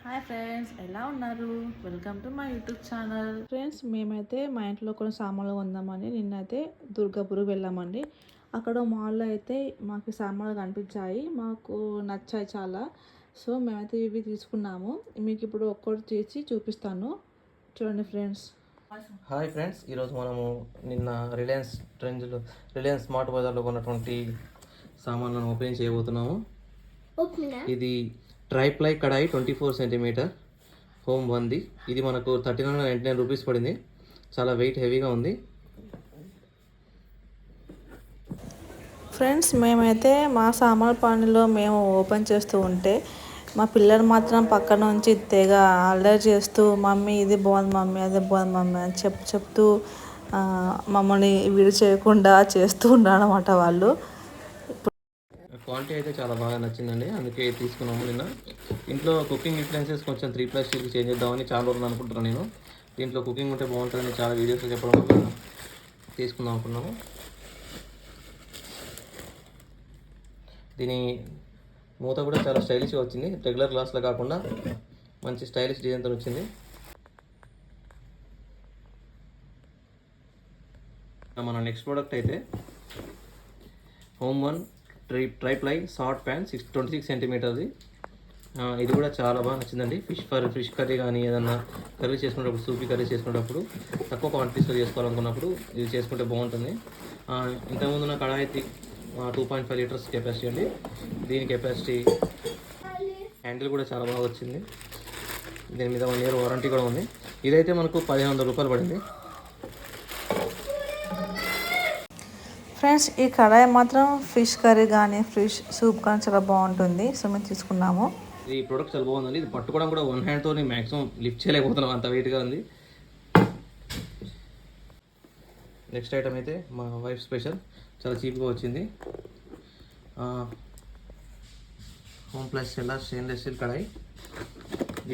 Hi friends, ఎలా ఉన్నారు? Welcome to my YouTube channel. Friends, మేమైతే మా ఇంట్లో కొన్ని సామాన్లు కొందామని నిన్నైతే దుర్గాపూర్కి వెళ్ళామండి. అక్కడ మాల్లో అయితే మాకు సామాన్లు కనిపించాయి, మాకు నచ్చాయి చాలా. సో మేమైతే ఇవి తీసుకున్నాము. మీకు ఇప్పుడు ఒక్కటి తీసి చూపిస్తాను, చూడండి ఫ్రెండ్స్. హాయ్ ఫ్రెండ్స్, ఈరోజు మనము నిన్న రిలయన్స్ స్మార్ట్ బజార్లో కొన్నటువంటి సామాన్లను ఓపెన్ చేయబోతున్నాము. ఇది ట్రైప్లై కడాయి 24 సెంటీమీటర్ హోమ్ 1ది. ఇది మనకు 1399 రూపీస్ పడింది. చాలా వెయిట్ హెవీగా ఉంది. ఫ్రెండ్స్, మేమైతే మా సామాన్ పనిలో మేము ఓపెన్ చేస్తూ ఉంటే మా పిల్లలు మాత్రం పక్క నుంచి తెగ అల్లరి చేస్తూ మమ్మీ ఇది బాగుంది, మమ్మీ అది బాగుంది మమ్మీ అని చెప్తూ మమ్మల్ని వీడి చేయకుండా చేస్తూ ఉన్నారు అన్నమాట వాళ్ళు. క్వాలిటీ అయితే చాలా బాగా నచ్చిందండి, అందుకే తీసుకున్నాము. నిన్న ఇంట్లో కుకింగ్ యూటెన్సిల్స్ కొంచెం 3+ స్టీల్కి చేంజ్ చేద్దామని చాలా రోజులు అనుకుంటున్నాను. నేను దీంట్లో కుకింగ్ ఉంటే బాగుంటుందని చాలా వీడియోస్లో చెప్పడం వల్ల తీసుకుందాం అనుకున్నాము. దీని మూత కూడా చాలా స్టైలిష్గా వచ్చింది, రెగ్యులర్ గ్లాస్లో కాకుండా మంచి స్టైలిష్ డిజైన్తో వచ్చింది. మన నెక్స్ట్ ప్రోడక్ట్ అయితే హోమ్ 1 ట్రైప్లై షార్ట్ ప్యాన్ 26 సెంటీమీటర్ది. ఇది కూడా చాలా బాగా నచ్చిందండి. ఫిష్ కర్రీ కానీ ఏదన్నా కర్రీ చేసుకునేటప్పుడు, సూపీ కర్రీ చేసుకునేటప్పుడు, తక్కువ క్వాంటిటీస్లో చేసుకోవాలనుకున్నప్పుడు ఇది చేసుకుంటే బాగుంటుంది. ఇంతకుముందు నా కడాయి 2.5 లీటర్స్ కెపాసిటీ అండి. దీని కెపాసిటీ హ్యాండిల్ కూడా చాలా బాగా వచ్చింది. దీని మీద 1 ఇయర్ వారంటీ కూడా ఉంది. ఇదైతే మనకు 1500 రూపాయలు పడింది. ఫ్రెండ్స్, ఈ కడాయి మాత్రం ఫిష్ కర్రీ కానీ ఫిష్ సూప్ కానీ చాలా బాగుంటుంది. సో మేము తీసుకున్నాము. ఈ ప్రోడక్ట్ చాలా బాగుందండి. ఇది పట్టుకోవడం కూడా 1 హ్యాండ్తో మ్యాక్సిమం లిఫ్ట్ చేయలేకపోతున్నాం, అంత వెయిట్గా ఉంది. నెక్స్ట్ ఐటమ్ అయితే మా వైఫ్ స్పెషల్, చాలా చీప్గా వచ్చింది. Home plus cellar stainless steel kadai.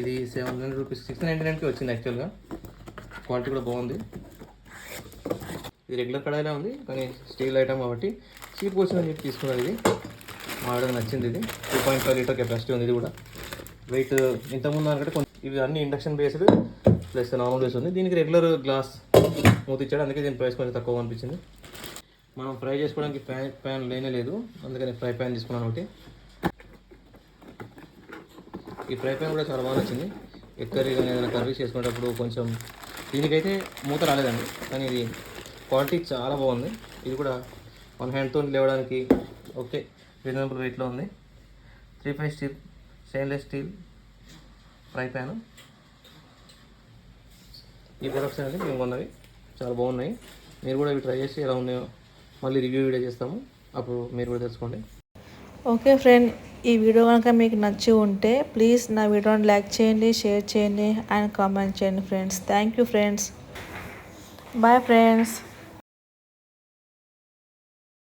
ఇది 700 రూపీస్, 699కి వచ్చింది యాక్చువల్గా. క్వాలిటీ కూడా బాగుంది. ఇది రెగ్యులర్ కడాయిలా ఉంది, కానీ స్టీల్ ఐటమ్ కాబట్టి చీప్గా వచ్చిందని చెప్పి తీసుకున్నది. ఇది మా ఆవిడకి నచ్చింది. ఇది 2.5 లీటర్ కెపాసిటీ ఉంది. ఇది కూడా వెయిట్ ఇంతకుముందు అనుకంటే కొంచెం, ఇవి అన్ని induction based plus normal base ఉంది. దీనికి రెగ్యులర్ గ్లాస్ మూత ఇచ్చాడు, అందుకే దీని ప్రైస్ కొంచెం తక్కువ అనిపించింది. మనం ఫ్రై చేసుకోవడానికి ప్యాన్ లేనే లేదు, అందుకని ఫ్రై ప్యాన్ తీసుకున్నాను ఒకటి. ఈ ఫ్రై ప్యాన్ కూడా చాలా బాగా నచ్చింది. ఎగ్ కర్రీ కానీ ఏదైనా కర్రీ చేసుకునేటప్పుడు కొంచెం, దీనికైతే మూత రాలేదండి, కానీ ఇది క్వాలిటీ చాలా బాగుంది. ఇది కూడా 1 హ్యాండ్తో లేవడానికి ఓకే, రీజనబుల్ రేట్లో ఉంది. 3/5 steel stainless steel fry pan. ఈ ప్రొడక్ట్స్ అనేది మేము కొన్నవి, చాలా బాగున్నాయి. మీరు కూడా ఇవి ట్రై చేసి ఎలా ఉన్నాయో మళ్ళీ రివ్యూ వీడియో చేస్తాము, అప్పుడు మీరు కూడా తెలుసుకోండి. ఓకే ఫ్రెండ్, ఈ వీడియో కనుక మీకు నచ్చి ఉంటే ప్లీజ్ నా వీడియోని లైక్ చేయండి, షేర్ చేయండి అండ్ కామెంట్ చేయండి friends. Thank you friends. Bye friends.